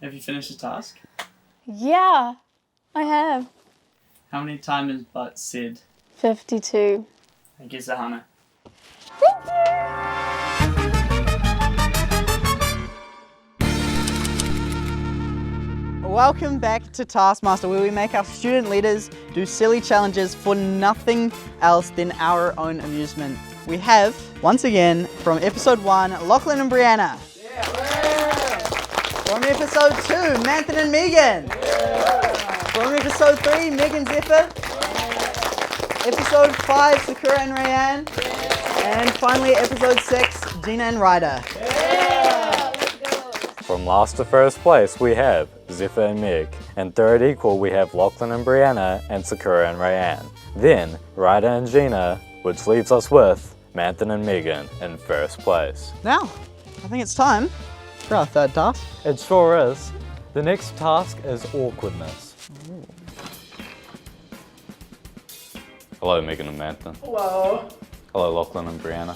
Have you finished the task? Yeah, I have. How many times has But said? 52. I guess Hannah. Thank you! Welcome back to Taskmaster, where we make our student leaders do silly challenges for nothing else than our own amusement. We have, once again, from episode 1, Lachlan and Brianna. From episode 2, Manthan and Megan. From episode 3, Megan Zephyr. Episode 5, Sakura and Rayanne. And finally, episode 6, Gina and Ryder. From last to first place, we have Zephyr and Meg. And third equal, we have Lachlan and Brianna and Sakura and Rayanne. Then, Ryder and Gina, which leaves us with Manthan and Megan in first place. Now, I think it's time for our third task. It sure is. The next task is awkwardness. Ooh. Hello, Megan and Manthan. Hello. Hello, Lachlan and Brianna.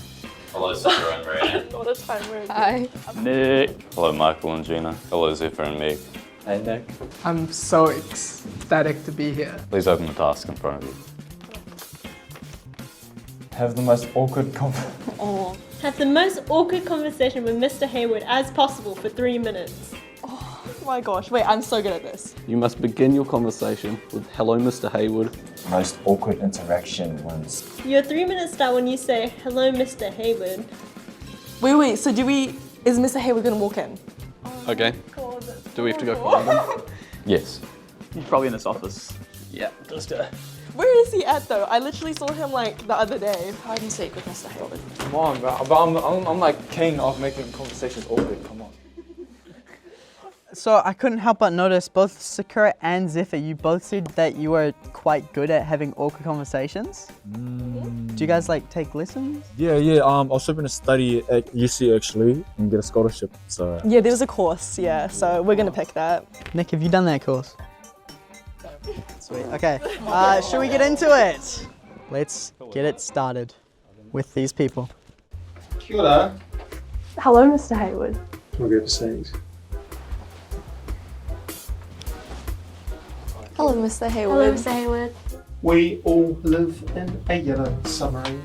Hello, Sakura and Rayanne. What a time we're in. Hi. Nick. Hello, Michael and Gina. Hello, Zephyr and Meg. Hey, Nick. I'm so ecstatic to be here. Please open the task in front of you. Have the most awkward Have the most awkward conversation with Mr. Hayward as possible for 3 minutes. Oh my gosh, wait, I'm so good at this. You must begin your conversation with "Hello, Mr. Hayward." Most awkward interaction was... Your 3 minutes start when you say, "Hello, Mr. Hayward." Wait, so is Mr. Hayward gonna walk in? Okay. Do we have to go find him? Yes. He's probably in this office. Yeah, just Where is he at though? I literally saw him like the other day. Hide and seek with Mr. Hayward. Come on, bro. But I'm like king of making conversations awkward. Come on. So I couldn't help but notice both Sakura and Zephyr, you both said that you were quite good at having awkward conversations. Do you guys like take lessons? Yeah. I was hoping to study at UC actually and get a scholarship. So Yeah, there's a course, yeah, so we're gonna pick that. Nick, have you done that course? Sweet. Okay. Should we get into it? Let's get it started with these people. Kia ora. Hello, Mr. Hayward. Can we go to settings? Hello, Mr. Hayward. Hello, Mr. Hayward. We all live in a yellow submarine.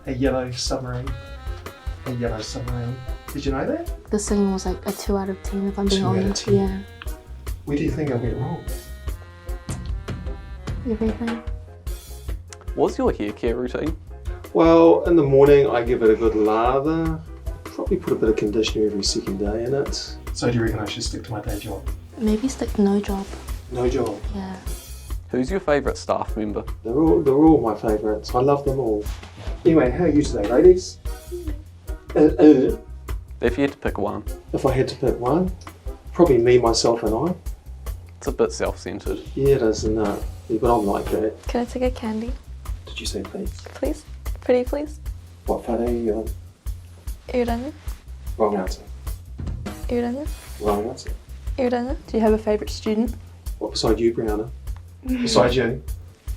A yellow submarine. A yellow submarine. Did you know that? The singing was like a 2 out of 10 if I'm being 2 out of honest. 10. Yeah. Where do you think I went wrong? Everything. What's your hair care routine? Well, in the morning I give it a good lather. Probably put a bit of conditioner every second day in it. So do you reckon I should stick to my day job? Maybe stick to no job. No job. Yeah. Who's your favourite staff member? They're all my favourites. I love them all. Anyway, how are you today, ladies? If you had to pick one. If I had to pick one, probably me, myself and I. It's a bit self-centred. Yeah, it is, isn't it? Yeah, but I'm like that. Can I take a candy? Did you say please? Please? Pretty please? What photo are you on? Urana? Wrong answer. Urana? Wrong answer. Urana? Do you have a favourite student? What beside you, Brianna? Beside you?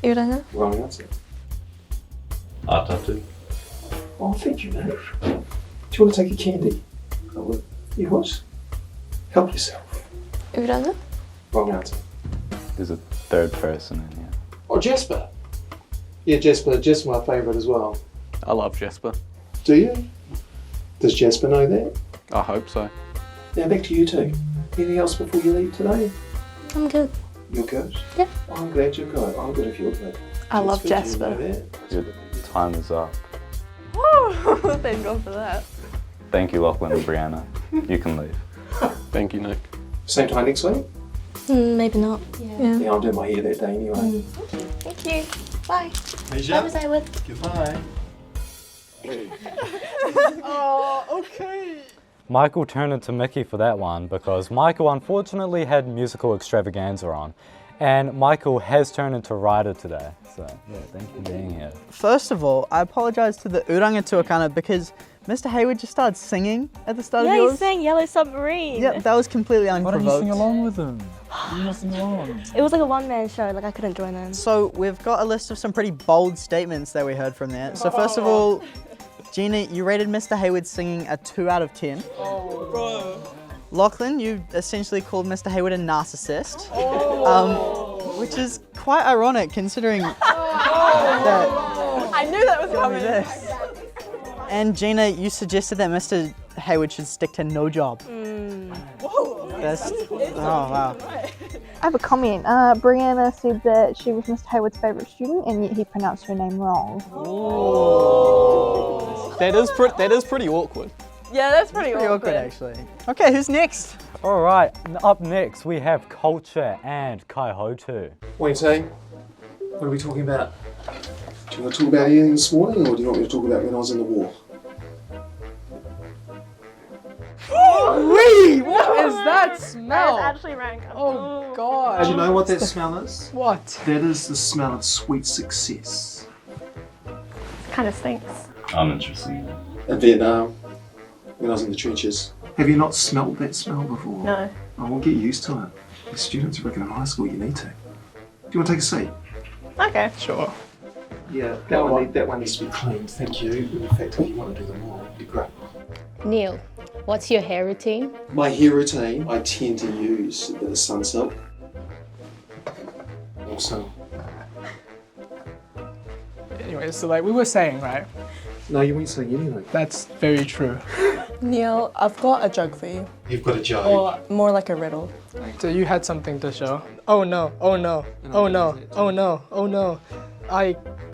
Urana? Wrong answer. Art tattoo. Oh, thank you, mate. Do you want to take a candy? I would. You what? Help yourself. Urana? Wrong answer. There's a third person in here. Oh, Jasper. Yeah, Jasper. Jasper's my favourite as well. I love Jasper. Do you? Does Jasper know that? I hope so. Now back to you two. Anything else before you leave today? I'm good. You're good? Yeah. Oh, I'm glad you're good. I'm good if you're good. I love It's good you Jasper. know that. Your time is up. Woo! Thank God for that. Thank you, Lachlan and Brianna. You can leave. Thank you, Nick. Same time next week? Maybe not. Yeah. Yeah, I'm doing my hair that day anyway. Thank you. Bye. Pleasure. Mr. Hayward. Goodbye. Oh, okay. Michael turned to Mickey for that one because Michael unfortunately had musical extravaganza on. And Michael has turned into Ryder today. So, yeah, thank you for being here. First of all, I apologise to the Uranga Tuakana because Mr. Hayward just started singing at the start of yours. Yeah, he's saying Yellow Submarine. Yep, that was completely why unprovoked. don't you sing along with him? You must sing along. It was like a one-man show, like I couldn't join in. So we've got a list of some pretty bold statements that we heard from there. So first of all, Gina, you rated Mr. Hayward singing a 2 out of 10. Oh, bro. Lachlan, you essentially called Mr. Hayward a narcissist, which is quite ironic considering that I knew that was coming. this. And Gina, you suggested that Mr. Hayward should stick to no job. That's, oh wow. I have a comment. Brianna said that she was Mr. Hayward's favourite student and yet he pronounced her name wrong. That is pretty awkward. Yeah, that's pretty Awkward actually. Okay, who's next? All right, up next we have Culture and Kaihotu. Wait, team. What are we talking about? Do you want to talk about anything this morning, or do you want me to talk about when I was in the war? Wait, what is that smell? That's actually rank. Oh God. Do you know what that smell is? What? That is the smell of sweet success. Kind of stinks. I'm interested. In Vietnam, when I was in the trenches. Have you not smelled that smell before? No. I will get used to it. The students are in high school, you need to. Do you want to take a seat? Okay. Sure. Yeah, that one needs to be cleaned, thank you. In fact, if you want to do them all, it'd be great. Neil, what's your hair routine? My hair routine, I tend to use a bit of sunsilk. Also. Anyway, so like we were saying, right? No, you weren't saying anything. That's very true. Neil, I've got a joke for you. You've got a joke. Or more like a riddle. So you had something to show. Oh no, oh no, oh no, oh no, oh no.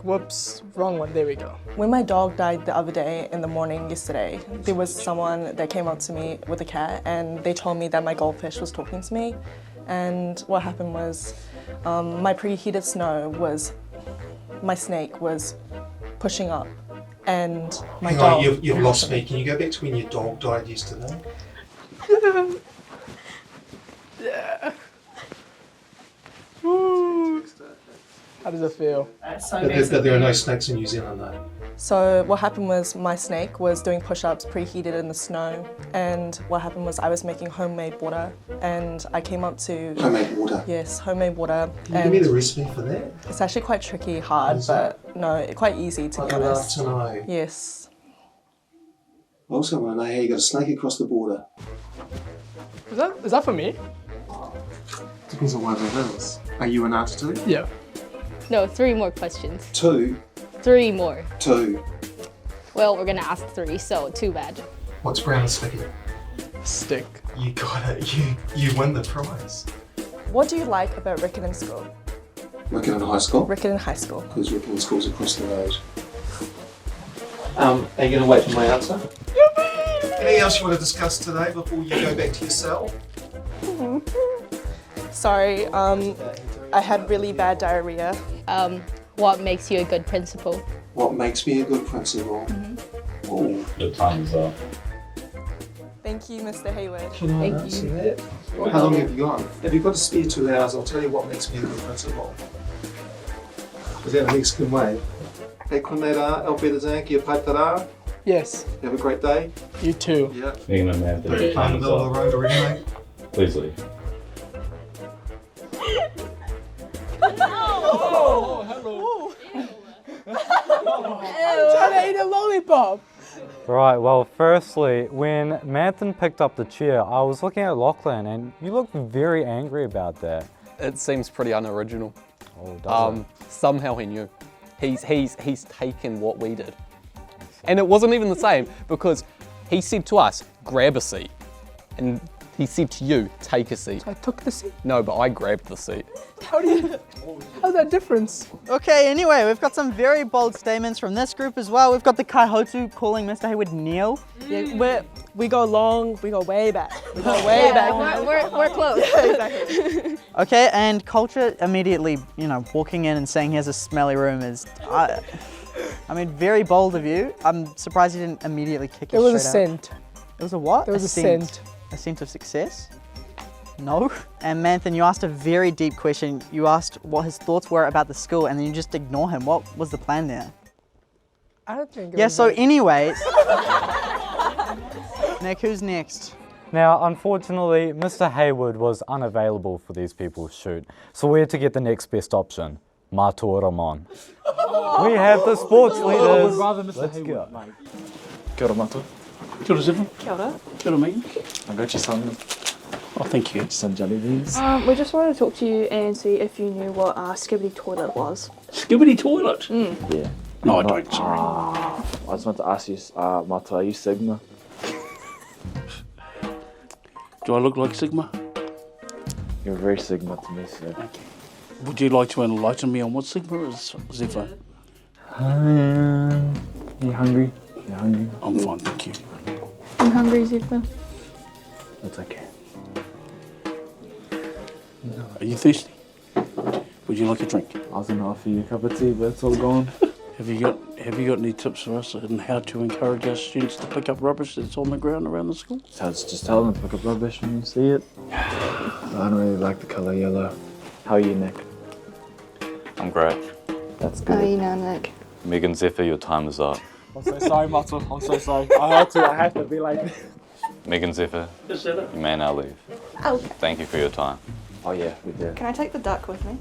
Whoops, wrong one, there we go. When my dog died the other day in the morning yesterday, there was someone that came up to me with a cat and they told me that my goldfish was talking to me. And what happened was my preheated snow was, my snake was pushing up and my Hang dog... on, you've lost me. Can you go back to when your dog died yesterday? Yeah. Woo. How does it feel? But there are no snakes in New Zealand though. So what happened was my snake was doing push-ups preheated in the snow, and what happened was I was making homemade water and I came up to... Homemade water? Yes, homemade water. Can you give me the recipe for that? It's actually quite tricky, hard, but no, quite easy to be I'd love honest. to know. Yes. I also want to know how you got a snake across the border. Is that for me? Depends on what it is. Are you an artist? Yeah. No, 3 more questions. 2. 3 more. 2. Well, we're gonna ask 3, so too bad. What's brown and sticky? Stick. You got it. You win the prize. What do you like about Riccarton School? Riccarton High School? Riccarton High School. Because Riccarton School's across the road. Are you going to wait for my answer? Anything else you want to discuss today before you go back to your cell? Sorry, I had really bad diarrhea. What makes you a good principal? What makes me a good principal? Oh, The time's up. Thank you, Mr. Hayward. can I answer that? How long have you got? Have you got a spare 2 hours? I'll tell you what makes me a good principal. Is that a Mexican way? Hey, Konera, El Pedazan, Kia Paitara. Yes. Have a great day. You too. Yeah. Being a man, Found the middle of the road already, mate. Please leave. Oh, hello. I'm trying to eat a lollipop. Right, well, firstly, when Manthan picked up the chair, I was looking at Lachlan and you looked very angry about that. It seems pretty unoriginal. Oh, does it? Somehow he knew. He's taken what we did. And it wasn't even the same because he said to us, grab a seat. And he said to you, take a seat. I took the seat. No, but I grabbed the seat. How's that difference? Okay, anyway, we've got some very bold statements from this group as well. We've got the Kaihotu calling Mr. Hayward Neil. Yeah, we go way back. We go way back. We're close. Okay, and Culture immediately, walking in and saying he has a smelly room is, I mean, very bold of you. I'm surprised you didn't immediately kick it There was a straight out. scent. It was a what? There was a scent. A scent of success? No. And Manthan, you asked a very deep question. You asked what his thoughts were about the school and then you just ignore him. What was the plan there? I don't think it Yeah, was so that. anyways. Nick, who's next? Now, unfortunately, Mr. Hayward was unavailable for these people's shoot, so we had to get the next best option, Matua Ramon. We have the sports leaders. I would rather Mr. Let's Hayward, go. mate. Kia ora, Matu. Kia ora, Zipper. Kia ora. Kia ora, mate. I got you some. Oh, thank you. Some jelly beans. We just wanted to talk to you and see if you knew what Skibbity Toilet was. Skibbity toilet? Yeah. No, I don't, sorry. I just want to ask you, Mata, are you Sigma? Do I look like Sigma? You're very Sigma to me, sir. Okay. Would you like to enlighten me on what Sigma is, Zipper? You hungry? You hungry? I'm fine, thank you. I'm hungry, Zipper. That's okay. Are you thirsty? Would you like a drink? I was gonna offer you a cup of tea, but it's all gone. Have you got any tips for us on how to encourage our students to pick up rubbish that's on the ground around the school? Just tell them to pick up rubbish when you see it. I don't really like the colour yellow. How are you, Nick? I'm great. That's good. How are you now, Nick? Meg and Zephyr, your time is up. I'm so sorry, Mata. I'm so sorry. I have to be like this. Meg and Zephyr, you may now leave. Okay. Thank you for your time. Oh yeah, we did. Can I take the duck with me?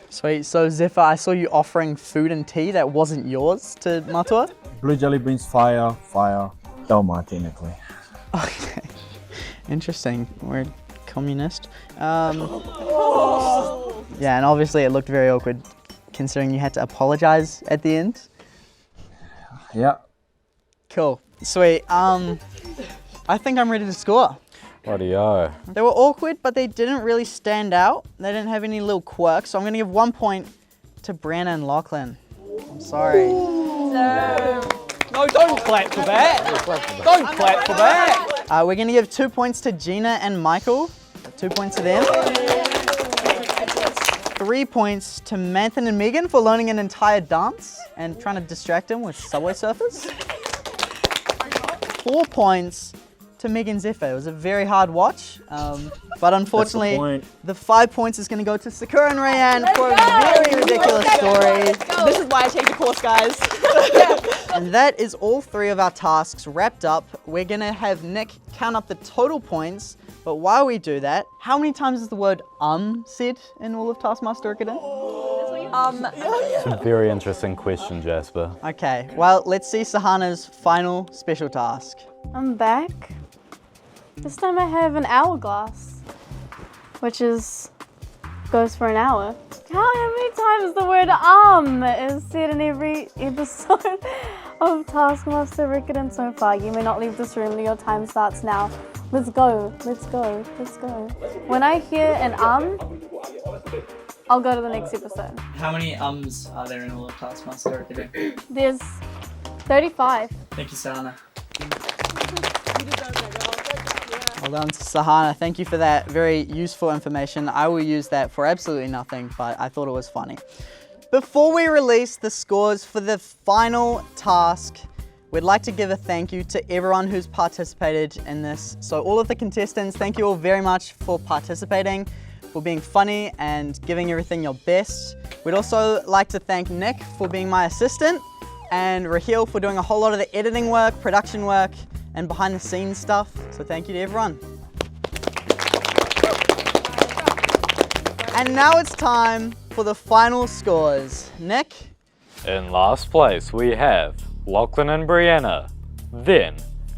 Sweet. So Zephyr, I saw you offering food and tea that wasn't yours to Matua. Blue jelly beans, fire. Don't mind technically. Okay. Interesting. We're communist. Yeah, and obviously it looked very awkward considering you had to apologize at the end. Yeah. Cool. Sweet. I think I'm ready to score. Rightio. They were awkward, but they didn't really stand out. They didn't have any little quirks, so I'm gonna give 1 point to Brianna and Lachlan. I'm sorry. No, don't clap for that. Don't clap for that. We're gonna give 2 points to Gina and Michael. 2 points to them. 3 points to Manthan and Megan for learning an entire dance and trying to distract him with Subway Surfers. 4 points to Megan Zephyr. It was a very hard watch, but unfortunately, the 5 points is going to go to Sakura and Rayanne for a very ridiculous story. This is why I take the course, guys. And that is all 3 of our tasks wrapped up. We're going to have Nick count up the total points, but while we do that, how many times is the word said in all of Taskmaster Riccarton? It's a very interesting question, Jasper. Okay, well, let's see Sahana's final special task. I'm back. This time I have an hourglass, which goes for an hour. How many times the word is said in every episode of Taskmaster Riccarton so far? You may not leave this room, your time starts now. Let's go, let's go, let's go. When I hear an I'll go to the next episode. How many are there in all of Taskmaster Riccarton? There's 35. Thank you, Sahana. Well done, Sahana. Thank you for that very useful information. I will use that for absolutely nothing, but I thought it was funny. Before we release the scores for the final task, we'd like to give a thank you to everyone who's participated in this. So all of the contestants, thank you all very much for participating, for being funny and giving everything your best. We'd also like to thank Nick for being my assistant and Raheel for doing a whole lot of the editing work, production work, and behind the scenes stuff. So thank you to everyone. And now it's time for the final scores. Nick? In last place, we have Lachlan and Brianna, then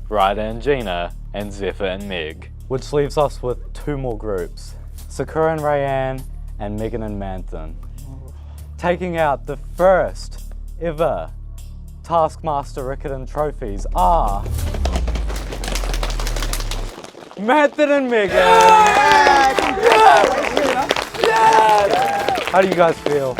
Ryder and Gina, and Zephyr and Meg. Which leaves us with 2 more groups, Sakura and Rayanne, and Megan and Manthan. Taking out the first ever Taskmaster Riccarton trophies are Manthan and Megan! Yes! How do you guys feel?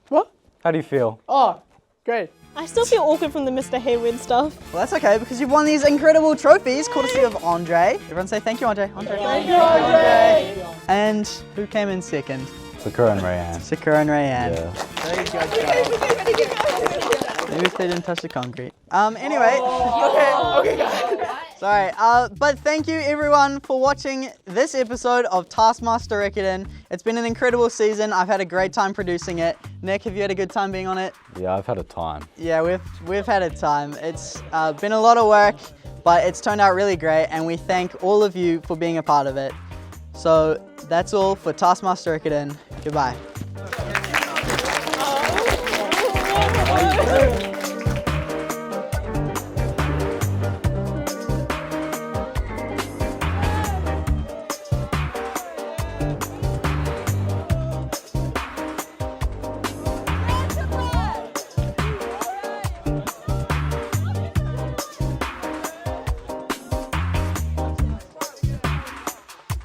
What? How do you feel? Oh, great. I still feel awkward from the Mr. Hayward stuff. Well, that's okay because you've won these incredible trophies courtesy of Andre. Everyone say thank you, Andre. Thank you, Andre. And who came in second? Sakura and Rayanne. Sakura and Rayanne. Yeah. Very good job. Maybe if they didn't touch the concrete. Anyway. Okay, guys. Sorry, but thank you everyone for watching this episode of Taskmaster Riccarton. It's been an incredible season. I've had a great time producing it. Nick, have you had a good time being on it? Yeah, I've had a time. Yeah, we've had a time. It's been a lot of work, but it's turned out really great, and we thank all of you for being a part of it. So that's all for Taskmaster Riccarton. Goodbye.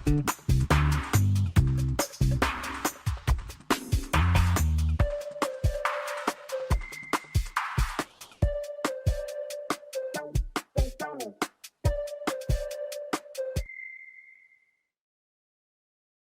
Bye.